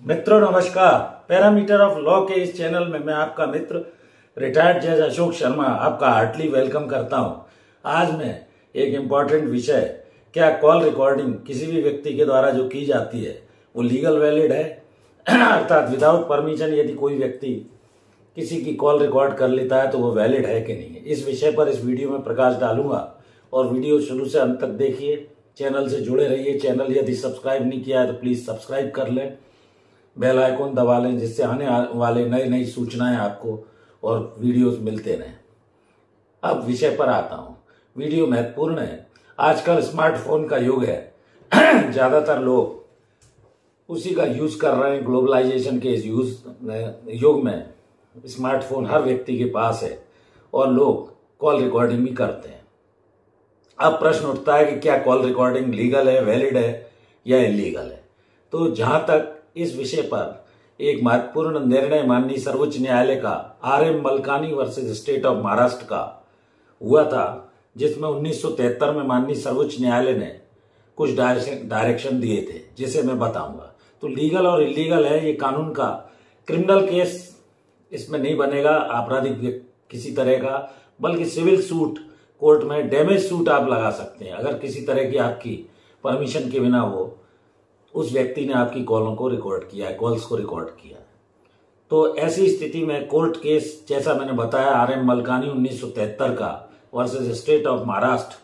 मित्रों नमस्कार। Parameter of law के इस चैनल में मैं आपका मित्र रिटायर्ड जज अशोक शर्मा आपका हार्टली वेलकम करता हूं। आज मैं एक इम्पॉर्टेंट विषय, क्या कॉल रिकॉर्डिंग किसी भी व्यक्ति के द्वारा जो की जाती है वो लीगल वैलिड है अर्थात विदाउट परमिशन यदि कोई व्यक्ति किसी की कॉल रिकॉर्ड कर लेता है तो वो वैलिड है कि नहीं है, इस विषय पर इस वीडियो में प्रकाश डालूंगा और वीडियो शुरू से अंत तक देखिए। चैनल से जुड़े रहिए। चैनल यदि सब्सक्राइब नहीं किया है तो प्लीज सब्सक्राइब कर लें, बेल आइकन दबा लें जिससे आने वाले नई नई आपको और वीडियोस मिलते रहें। अब विषय पर आता हूं। वीडियो महत्वपूर्ण है। आजकल स्मार्टफोन का युग है ज्यादातर लोग उसी का यूज कर रहे हैं। ग्लोबलाइजेशन के इस युग में स्मार्टफोन हर व्यक्ति के पास है और लोग कॉल रिकॉर्डिंग भी करते हैं। अब प्रश्न उठता है कि क्या कॉल रिकॉर्डिंग लीगल है, वैलिड है या इलीगल है। तो जहां तक इस विषय पर एक महत्वपूर्ण निर्णय माननीय सर्वोच्च न्यायालय का RM Malkani versus state of Maharashtra का हुआ था, जिसमें 1973 में माननीय सर्वोच्च न्यायालय ने कुछ डायरेक्शन दिए थे जिसे मैं बताऊंगा। तो लीगल और इलीगल है ये कानून का। क्रिमिनल केस इसमें नहीं बनेगा आपराधिक किसी तरह का, बल्कि सिविल सूट कोर्ट में डैमेज सूट आप लगा सकते हैं अगर किसी तरह की आपकी परमिशन के बिना वो उस व्यक्ति ने आपकी कॉलों को रिकॉर्ड किया है, कॉल्स को रिकॉर्ड किया है। तो ऐसी स्थिति में कोर्ट केस जैसा मैंने बताया RM मलकानी 1973 का वर्सेस स्टेट ऑफ महाराष्ट्र,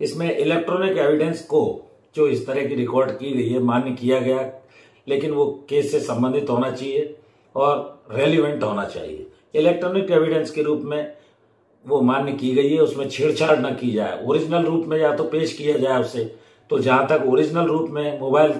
इसमें इलेक्ट्रॉनिक एविडेंस को जो इस तरह की रिकॉर्ड की गई है मान्य किया गया, लेकिन वो केस से संबंधित होना चाहिए और रेलिवेंट होना चाहिए। इलेक्ट्रॉनिक एविडेंस के रूप में वो मान्य की गई है, उसमें छेड़छाड़ न की जाए। ओरिजिनल रूप में या तो पेश किया जाए उसे। तो जहां तक ओरिजिनल रूप में मोबाइल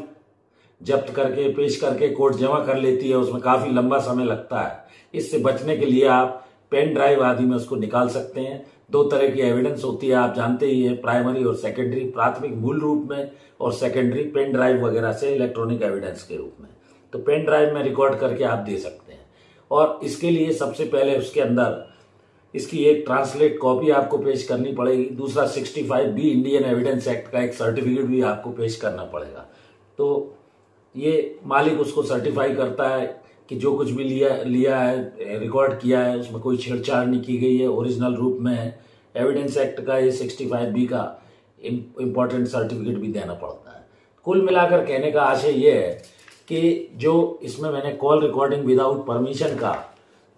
जब्त करके पेश करके कोर्ट जमा कर लेती है, उसमें काफी लंबा समय लगता है। इससे बचने के लिए आप पेन ड्राइव आदि में उसको निकाल सकते हैं। दो तरह की एविडेंस होती है, आप जानते ही है, प्राइमरी और सेकेंडरी। प्राथमिक मूल रूप में और सेकेंडरी पेन ड्राइव वगैरह से इलेक्ट्रॉनिक एविडेंस के रूप में। तो पेन ड्राइव में रिकॉर्ड करके आप दे सकते हैं और इसके लिए सबसे पहले उसके अंदर इसकी एक ट्रांसलेट कॉपी आपको पेश करनी पड़ेगी। दूसरा 65B इंडियन एविडेंस एक्ट का एक सर्टिफिकेट भी आपको पेश करना पड़ेगा। तो ये मालिक उसको सर्टिफाई करता है कि जो कुछ भी लिया है, रिकॉर्ड किया है, उसमें कोई छेड़छाड़ नहीं की गई है, ओरिजिनल रूप में है। एविडेंस एक्ट का ये 65B का इम्पोर्टेंट सर्टिफिकेट भी देना पड़ता है। कुल मिलाकर कहने का आशय ये है कि जो इसमें मैंने कॉल रिकॉर्डिंग विदाउट परमिशन का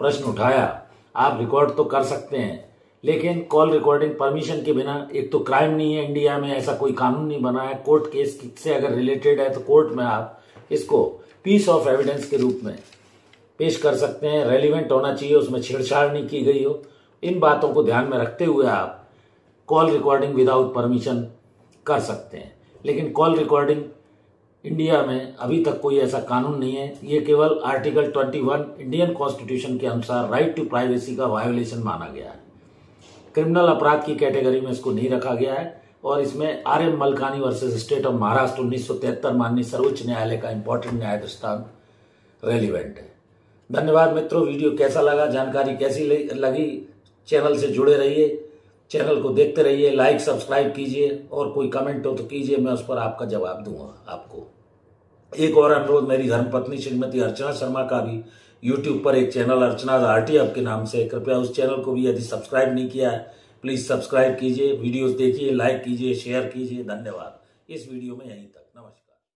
प्रश्न उठाया, आप रिकॉर्ड तो कर सकते हैं, लेकिन कॉल रिकॉर्डिंग परमिशन के बिना एक तो क्राइम नहीं है, इंडिया में ऐसा कोई कानून नहीं बना है। कोर्ट केस से अगर रिलेटेड है तो कोर्ट में आप इसको पीस ऑफ एविडेंस के रूप में पेश कर सकते हैं। रेलिवेंट होना चाहिए, उसमें छेड़छाड़ नहीं की गई हो। इन बातों को ध्यान में रखते हुए आप कॉल रिकॉर्डिंग विदाउट परमिशन कर सकते हैं। लेकिन कॉल रिकॉर्डिंग इंडिया में अभी तक कोई ऐसा कानून नहीं है। ये केवल आर्टिकल 21 इंडियन कॉन्स्टिट्यूशन के अनुसार राइट टू प्राइवेसी का वायोलेशन माना गया है। क्रिमिनल अपराध की कैटेगरी में इसको नहीं रखा गया है और इसमें RM Malkani versus state of Maharashtra 1973 माननीय सर्वोच्च न्यायालय का इंपॉर्टेंट न्याय दृष्टांत रेलिवेंट है। धन्यवाद मित्रों। वीडियो कैसा लगा, जानकारी कैसी लगी, चैनल से जुड़े रहिए, चैनल को देखते रहिए, लाइक सब्सक्राइब कीजिए और कोई कमेंट हो तो कीजिए, मैं उस पर आपका जवाब दूंगा आपको। एक और अनुरोध, मेरी धर्मपत्नी श्रीमती अर्चना शर्मा का भी YouTube पर एक चैनल अर्चना RT आपके नाम से, कृपया उस चैनल को भी यदि सब्सक्राइब नहीं किया है प्लीज सब्सक्राइब कीजिए, वीडियोस देखिए, लाइक कीजिए, शेयर कीजिए। धन्यवाद। इस वीडियो में यहीं तक।